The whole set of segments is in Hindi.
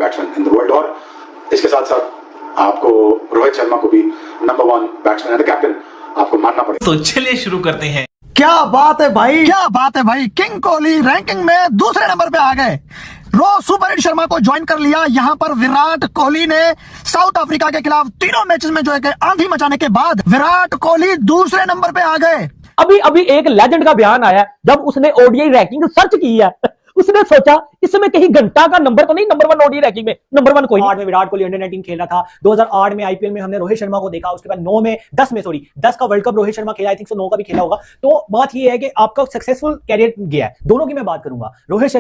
बैट्समैन इन द वर्ल्ड, और इसके साथ साथ आपको रोहित शर्मा को भी नंबर 1 बैट्समैन एंड कैप्टन आपको मानना पड़ेगा। तो चलिए शुरू करते हैं। क्या बात है भाई, क्या बात है भाई। किंग कोहली रैंकिंग में दूसरे नंबर पे आ गए। रोहित सुपर हिट शर्मा को ज्वाइन कर लिया। यहां पर विराट कोहली ने साउथ अफ्रीका के खिलाफ तीनों मैचेस में जो है आंधी मचाने के बाद विराट कोहली दूसरे नंबर पे आ गए। अभी एक लेजेंड का बयान आया जब उसने ओडीआई रैंकिंग सर्च की है। उसने सोचा इसमें कहीं घंटा का नंबर तो नहीं, नंबर 1 ओडीआई रैंकिंग में नंबर 1 कोई। 8 में विराट कोहली अंडर-19 खेला था। 2008 में आईपीएल में हमने रोहित शर्मा को देखा। उसके बाद 10 का वर्ल्ड कप रोहित शर्मा खेला, आई थिंक 9 का भी खेला होगा। तो बात यह है कि आपका सक्सेसफुल कैरियर गया है। दोनों की मैं बात करूंगा। रोहित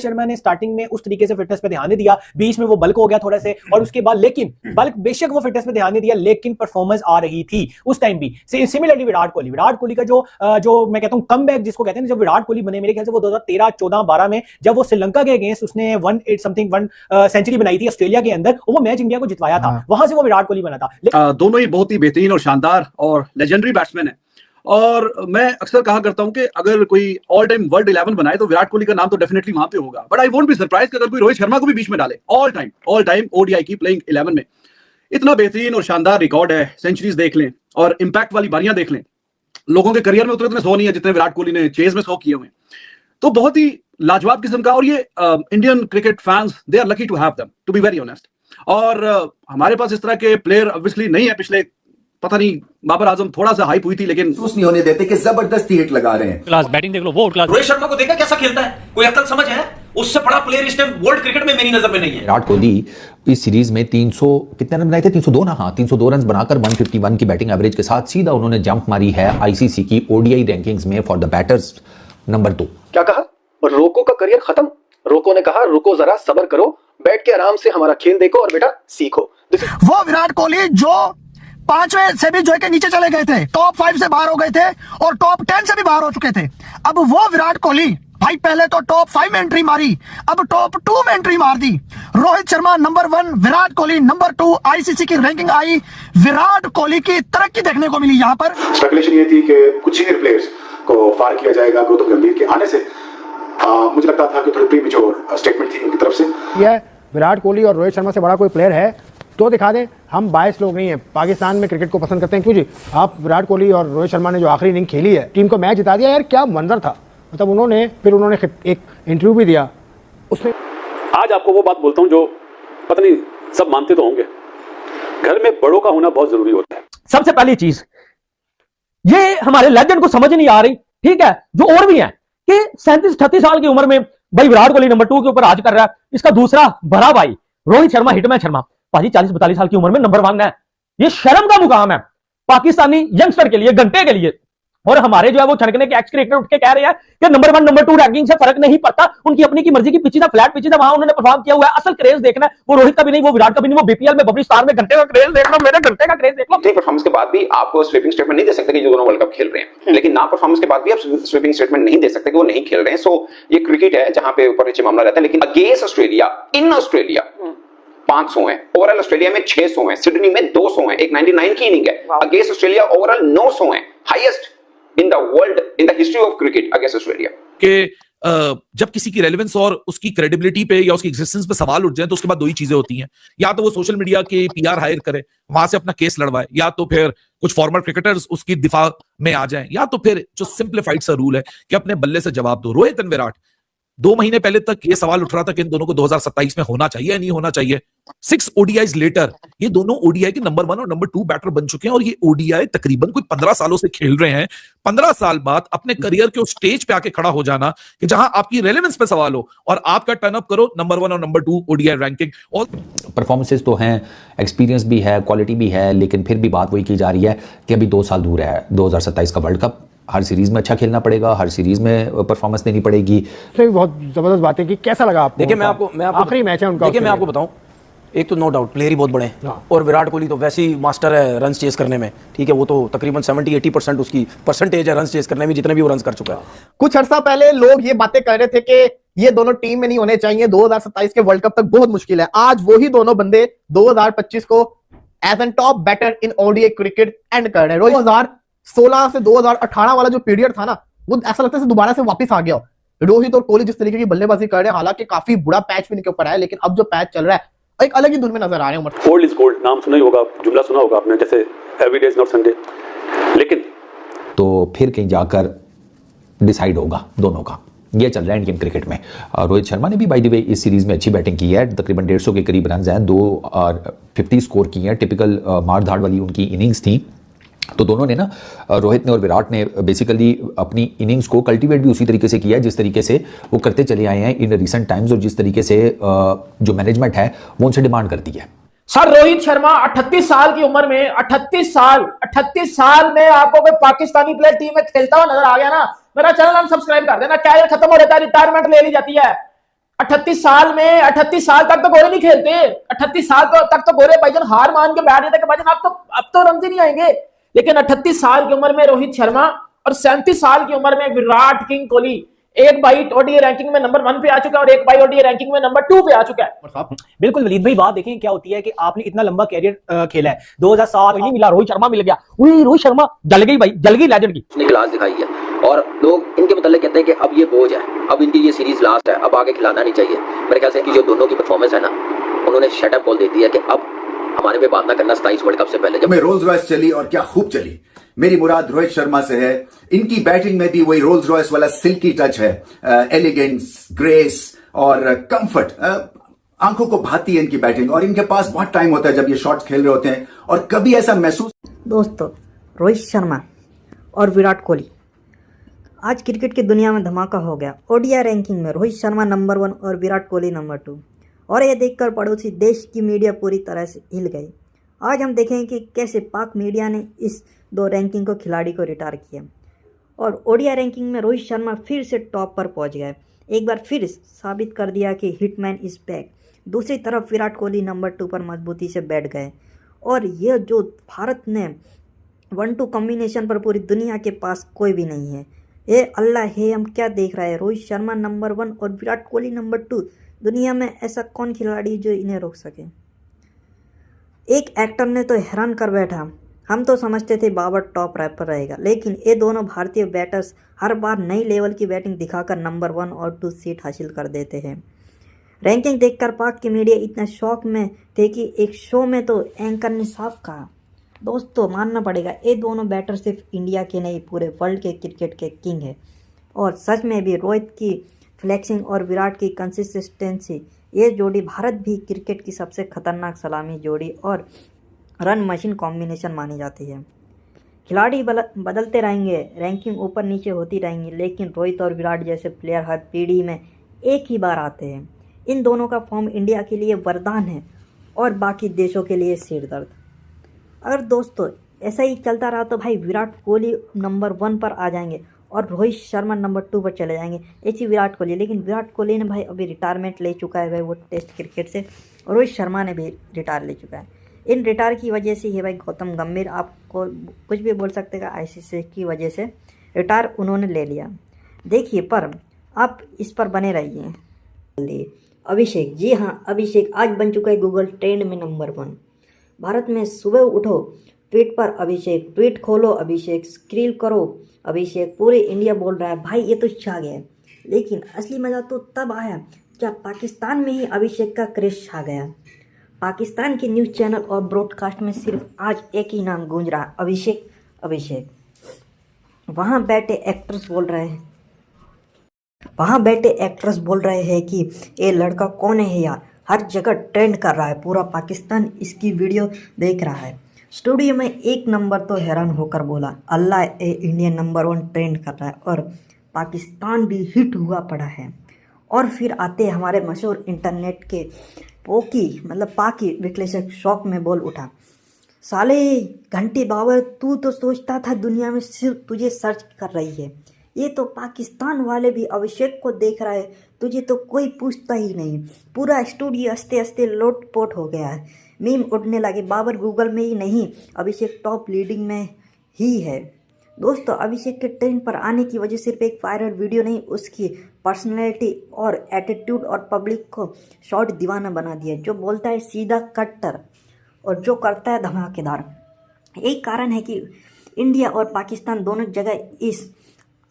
शर्मा ने स्टार्टिंग में उस तरीके से फिटनेस पे ध्यान नहीं दिया, बीच में वो बल्क हो गया थोड़ा से, और उसके बाद लेकिन बल्क बेशक वो फिटनेस पे ध्यान नहीं दिया, लेकिन परफॉर्मेंस आ रही थी उस टाइम भी। सिमिलरली विराट कोहली का जो मैं कहता हूं कमबैक जिसको कहते हैं, जब विराट कोहली बने मेरे ख्याल से वो 2013, 14, 12 में जब वो श्रीलंका के अगेंस्ट उसने 1 सेंचुरी बनाई थी ऑस्ट्रेलिया के अंदर, वो मैच इंडिया को जितवाया था। वहां से वो विराट कोहली बना था। दोनों ही बहुत ही बेहतरीन और शानदार और लेजेंडरी बैट्समैन है, और मैं अक्सर कहा करता हूं कि अगर कोई ऑल टाइम वर्ल्ड 11 बनाए तो विराट कोहली का नाम तो डेफिनेटली वहां पे होगा। But I won't be surprise अगर कोई रोहित शर्मा को भी बीच में डाले। ऑल टाइम ओडीआई की प्लेइंग 11 में इतना बेहतरीन और शानदार रिकॉर्ड है। सेंचुरीज देख लें और इंपैक्ट वाली बारियां देख लें। लोगों के करियर में उतने 100 नहीं है जितने विराट कोहली ने चेज में 100 किए हुए। तो बहुत ही लाजवाब किस्म का, और ये Indian cricket fans they are lucky to have them, to be very honest. और हमारे पास इस तरह के प्लेयर ऑब्वियसली नहीं है। पिछले पता नहीं बाबर आजम थोड़ा सा हाइप हुई थी, लेकिन नहीं होने देते कि जबरदस्ती हिट लगा रहे हैं। क्लास बैटिंग देख लो, वो क्लास। रोहित शर्मा को देखा कैसा खेलता है, कोई अकल समझ है? उससे बड़ा प्लेयर इस टाइम वर्ल्ड क्रिकेट में मेरी नजर में नहीं है। विराट कोहली इस सीरीज में 300 कितने रन बनाए थे? 302 ना, हाँ 302 रन बनाकर 151 की बैटिंग एवरेज के साथ सीधा उन्होंने जंप मारी है आईसीसी की ओडीआई रैंकिंग्स में फॉर द बैटर्स नंबर 2। क्या कहा? रोको का करियर खत्म। रोको ने कहा रुको जरा, सब्र करो, बैठ के आराम से हमारा खेल देखो और बेटा सीखो। वो विराट कोहली जो 5वें से भी जो है नीचे चले गए थे, टॉप 5 से बाहर हो गए थे और टॉप 10 से भी बाहर हो चुके थे। अब वो विराट कोहली भाई पहले तो टॉप 5 में एंट्री मारी, अब टॉप 2 में एंट्री मार दी। Rohit Sharma number 1, Virat Kohli number 2, ICC की रैंकिंग आई। विराट कोहली की तरक्की देखने को मिली। यहाँ पर स्पेकुलेशन ये थी कि कुछ सीनियर प्लेयर्स को फायर किया जाएगा गौतम गंभीर के आने से। मुझे लगता था कि थोड़ी प्रीमेच्योर स्टेटमेंट थी उनकी तरफ से। यह विराट कोहली और रोहित शर्मा से बड़ा कोई प्लेयर है तो दिखा दें। हम बायस लोग नहीं हैं, पाकिस्तान में क्रिकेट को पसंद करते हैं। क्यों जी? आप विराट कोहली और रोहित शर्मा ने जो आखिरी इनिंग खेली है, टीम को मैच जिता दिया यार, क्या मंजर था। मतलब उन्होंने एक इंटरव्यू भी दिया उसमें। आज आपको वो बात बोलता हूं जो पता नहीं सब मानते तो होंगे, घर में बड़ों का होना बहुत जरूरी होता है। सबसे पहली चीज ये हमारे लेजेंड को समझ नहीं आ रही, ठीक है, जो और भी है कि 37-38 साल की उम्र में भाई विराट कोहली नंबर 2 के ऊपर राज कर रहा है। इसका दूसरा बड़ा भाई रोहित शर्मा, हिटमैन शर्मा, भाजी 40-42 साल की उम्र में नंबर 1 है। ये शर्म का मुकाम है पाकिस्तानी यंगस्टर के लिए, घंटे के लिए। और हमारे जो है वो छनकने के एक्स क्रिकेटर उठ के कह रहे हैं कि नंबर 1 नंबर 2 रैंकिंग से फर्क नहीं पड़ता, उनकी अपनी की मर्जी की पिची था, फ्लैट पिची था, वहां उन्होंने परफॉर्म किया हुआ है। असल क्रेज देखना है वो रोहित का भी नहीं, वो विराट का भी नहीं, वो बीपीएल में बबली स्टार में घंटे का क्रेज देखना, मेरे घंटे का क्रेज देख लो। ठीक परफॉर्मेंस के बाद भी आप स्वीपिंग स्टेटमेंट नहीं दे सकते कि जो दोनों वर्ल्ड कप खेल रहे हैं, लेकिन ना परफॉर्मेंस के बाद भी आप स्वीपिंग स्टेटमेंट नहीं दे सकते कि वो नहीं खेल रहे हैं। सो ये क्रिकेट है जहां पे ऊपर नीचे मामला रहता है। लेकिन अगेंस्ट ऑस्ट्रेलिया, इन ऑस्ट्रेलिया 500 है, ओवरऑल ऑस्ट्रेलिया में 600 है, सिडनी में 200 है, एक 99 की इनिंग है। अगेंस्ट ऑस्ट्रेलिया ओवरऑल 900 है, highest in the world, in the history of cricket against Australia. कि जब किसी की रेलेवेंस और उसकी क्रेडिबिलिटी पे या उसकी एग्जिस्टेंस पे सवाल उठ जाए तो उसके बाद दो ही चीजें होती हैं, या तो वो सोशल मीडिया के पीआर हायर करे, वहां से अपना केस लड़वाए, या तो फिर कुछ फॉर्मर क्रिकेटर्स उसकी दिफा में आ जाएं, या तो फिर जो सिंप्लीफाइड सा रूल है कि अपने बल्ले से जवाब दो। रोहित एंड विराट 2 महीने पहले तक ये सवाल उठ रहा था कि इन दोनों को 2027 में होना चाहिए या नहीं होना चाहिए। 6 ओडीआईज लेटर ये दोनों ओडीआई के नंबर 1 और नंबर 2 बैटर बन चुके हैं, और ये ओडीआई तकरीबन कोई 15 सालों से खेल रहे हैं। 15 साल बाद अपने करियर के उस स्टेज पे आके खड़ा हो जाना कि जहां आपकी रेलेवेंस पे सवाल हो और आपका टर्न अप करो नंबर 1 और नंबर 2 ओडीआई रैंकिंग। और परफॉर्मेंसेस तो हैं, एक्सपीरियंस भी है, क्वालिटी भी है, लेकिन फिर भी बात वही की जा रही है कि अभी 2 साल दूर है 2027 का वर्ल्ड कप। हर सीरीज में अच्छा खेलना पड़ेगा, हर सीरीज में परफॉर्मेंस देनी पड़ेगी। तो बहुत जबरदस्त बात है कि कैसा लगा आपको? देखिए मैं आपको आखिरी मैच है उनका। देखिए मैं आपको बताऊं, एक तो नो डाउट प्लेयर ही बहुत बड़े हैं, और विराट कोहली तो वैसे ही मास्टर है रन चेस करने में, ठीक है। वो तो तकरीबन 70-80% उसकी परसेंटेज है रन चेस करने में, जितने भी वो रन कर चुका है। कुछ अर्सा पहले लोग ये बातें कर रहे थे कि ये दोनों टीम में नहीं होने चाहिए, 2027 के वर्ल्ड कप तक बहुत मुश्किल है। आज वही दोनों बंदे 2025 को as an top batter in ODI cricket end कर रहे हैं। 2016 से 2018 वाला जो पीरियड था ना, वो ऐसा लगता है दोबारा से वापस आ गया। रोहित और कोहली जिस तरीके की बल्लेबाजी कर रहे हैं, हालांकि काफी बुरा पैच भी इनके ऊपर है, लेकिन अब जो पैच चल रहा है एक अलग ही धुन में नजर आ रहे हैं उमर। ओल्ड इज गोल्ड, नाम सुना ही होगा, जुमला सुना होगा आपने, जैसे every day is not Sunday. लेकिन तो फिर कहीं जाकर डिसाइड होगा दोनों का। ये चल रहा है इंडियन क्रिकेट में। रोहित शर्मा ने भी बाय द वे इस सीरीज में अच्छी बैटिंग की है, तकरीबन 150 के करीब रन हैं, 250 स्कोर की हैं, टिपिकल मार धाड़ वाली उनकी इनिंग्स थी। तो दोनों ने ना, रोहित ने और विराट ने बेसिकली अपनी इनिंग्स को कल्टीवेट भी उसी तरीके से किया जिस तरीके से वो करते चले आए हैं इन रिसेंट टाइम्स, और जिस तरीके से जो मैनेजमेंट है वो उनसे डिमांड करती है। सर रोहित शर्मा 38 साल की उम्र में, 38 साल में आपको कोई पाकिस्तानी प्लेयर टीम में खेलता हुआ नजर आ गया ना, मेरा चैनल हम सब्सक्राइब कर देना। कैरियर खत्म हो जाता है, रिटायरमेंट ले ली जाती है। 38 साल में, 38 साल तक तो गोरे नहीं खेलते, 38 साल तक तो गोरे भाईजान हार मान के बैठ जाते कि भाईजान अब तो रन ही नहीं आएंगे। लेकिन 38 साल की उम्र में रोहित शर्मा और 37 साल की उम्र में विराट किंग कोहली एक बाई ओडीआई रैंकिंग में नंबर 1 पे आ चुका है और एक बाई ओडीआई रैंकिंग में नंबर 2 पे आ चुका है। बिल्कुल वलीद भाई, बात देखें क्या होती है कि आपने इतना लंबा कैरियर खेला है, 2007 नहीं मिला, रोहित शर्मा मिल गया। रोहित शर्मा जल गई भाई, जल गई लेजेंड की। उसने क्लास दिखाई है और लोग इनके मतलब कहते हैं कि अब ये बोझ है, अब इनकी ये सीरीज लास्ट है, अब आगे खिलाना नहीं चाहिए। मेरे ख्याल से कि जो दोनों की परफॉर्मेंस है ना, उन्होंने शटअप कॉल दे दी है कि अब हमारे पे बात ना करना 27 वर्ल्ड कप से पहले। जब मैं रोल्स रॉयस चली और क्या खूब चली, मेरी मुराद रोहित शर्मा से है। इनकी बैटिंग में भी वही रोल्स रॉयस वाला सिल्की टच है, एलिगेंस, ग्रेस और कंफर्ट, आंखों को भाती है इनकी बैटिंग। और इनके पास बहुत टाइम होता है जब ये शॉट्स खेल रहे होते हैं, और कभी ऐसा महसूस। दोस्तों, रोहित शर्मा और विराट कोहली, आज क्रिकेट की दुनिया में धमाका हो गया। ओडीआई रैंकिंग में रोहित शर्मा नंबर 1 और विराट कोहली नंबर 2। और ये देखकर पड़ोसी देश की मीडिया पूरी तरह से हिल गई। आज हम देखेंगे कि कैसे पाक मीडिया ने इस 2 रैंकिंग को खिलाड़ी को रिटायर किया और ओडीआई रैंकिंग में रोहित शर्मा फिर से टॉप पर पहुंच गए। एक बार फिर साबित कर दिया कि हिटमैन इज बैक। दूसरी तरफ विराट कोहली नंबर 2 पर मजबूती से बैठ गए। और यह जो भारत ने 1-2 कॉम्बिनेशन पर पूरी दुनिया के पास कोई भी नहीं है। ये अल्लाह है, हम क्या देख रहे हैं। रोहित शर्मा नंबर 1 और विराट कोहली नंबर 2। दुनिया में ऐसा कौन खिलाड़ी जो इन्हें रोक सके। एक एक्टर ने तो हैरान कर बैठा, हम तो समझते थे बाबर टॉप रैपर रहेगा, लेकिन ये दोनों भारतीय बैटर्स हर बार नई लेवल की बैटिंग दिखाकर नंबर 1 और 2 सीट हासिल कर देते हैं। रैंकिंग देखकर पाक की मीडिया इतना शौक में थे कि एक शो में तो एंकर ने साफ कहा। दोस्तों, मानना पड़ेगा, ये दोनों बैटर सिर्फ इंडिया के नहीं पूरे वर्ल्ड के क्रिकेट के किंग है। और सच में भी रोहित की फ्लेक्सिंग और विराट की कंसिस्टेंसी, ये जोड़ी भारत भी क्रिकेट की सबसे खतरनाक सलामी जोड़ी और रन मशीन कॉम्बिनेशन मानी जाती है। खिलाड़ी बदलते रहेंगे, रैंकिंग ऊपर नीचे होती रहेंगी, लेकिन रोहित और विराट जैसे प्लेयर हर पीढ़ी में एक ही बार आते हैं। इन दोनों का फॉर्म इंडिया के लिए वरदान है और बाकी देशों के लिए सिरदर्द। अगर दोस्तों ऐसा ही चलता रहा तो भाई विराट कोहली नंबर 1 पर आ जाएंगे और रोहित शर्मा नंबर 2 पर चले जाएंगे। ऐसी विराट कोहली, लेकिन विराट कोहली ने भाई अभी रिटायरमेंट ले चुका है भाई वो टेस्ट क्रिकेट से, और रोहित शर्मा ने भी रिटायर ले चुका है। इन रिटायर की वजह से ये भाई गौतम गंभीर, आपको कुछ भी बोल सकते हैं, आईसीसी की वजह से रिटायर उन्होंने ले लिया। देखिए, पर आप इस पर बने रहिए। अभिषेक, जी हाँ, अभिषेक आज बन चुका है गूगल ट्रेंड में नंबर 1। भारत में सुबह उठो, ट्वीट पर अभिषेक, ट्वीट खोलो अभिषेक, स्क्रील करो अभिषेक, पूरे इंडिया बोल रहा है भाई ये तो छा गया है। लेकिन असली मज़ा तो तब आया जब पाकिस्तान में ही अभिषेक का क्रेज छा गया। पाकिस्तान के न्यूज़ चैनल और ब्रॉडकास्ट में सिर्फ आज एक ही नाम गूंज रहा, अभिषेक अभिषेक। वहाँ बैठे एक्टर्स बोल रहे हैं कि ये लड़का कौन है यार, हर जगह ट्रेंड कर रहा है, पूरा पाकिस्तान इसकी वीडियो देख रहा है। स्टूडियो में एक नंबर तो हैरान होकर बोला, अल्लाह, ये इंडिया नंबर 1 ट्रेंड कर रहा है और पाकिस्तान भी हिट हुआ पड़ा है। और फिर आते हमारे मशहूर इंटरनेट के पाकी विश्लेषक शौक में बोल उठा, साले घंटे बाबर, तू तो सोचता था दुनिया में सिर्फ तुझे सर्च कर रही है, ये तो पाकिस्तान वाले भी अभिषेक को देख रहा है, तुझे तो कोई पूछता ही नहीं। पूरा स्टूडियो हंसते हंसते लोटपोट हो गया है, मीम उड़ने लगे, बाबर गूगल में ही नहीं अभिषेक टॉप लीडिंग में ही है। दोस्तों, अभिषेक के ट्रेंड पर आने की वजह सिर्फ एक वायरल वीडियो नहीं, उसकी पर्सनैलिटी और एटीट्यूड और पब्लिक को शॉर्ट दीवाना बना दिया। जो बोलता है सीधा कट्टर और जो करता है धमाकेदार। एक कारण है कि इंडिया और पाकिस्तान दोनों जगह इस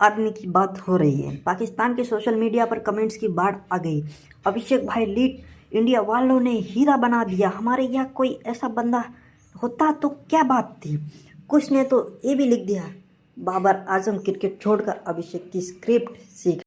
आदमी की बात हो रही है। पाकिस्तान के सोशल मीडिया पर कमेंट्स की बाढ़ आ गई। अभिषेक भाई लीड इंडिया वालों ने हीरा बना दिया, हमारे यहाँ कोई ऐसा बंदा होता तो क्या बात थी। कुछ ने तो ये भी लिख दिया, बाबर आजम क्रिकेट छोड़कर अभिषेक की स्क्रिप्ट सीख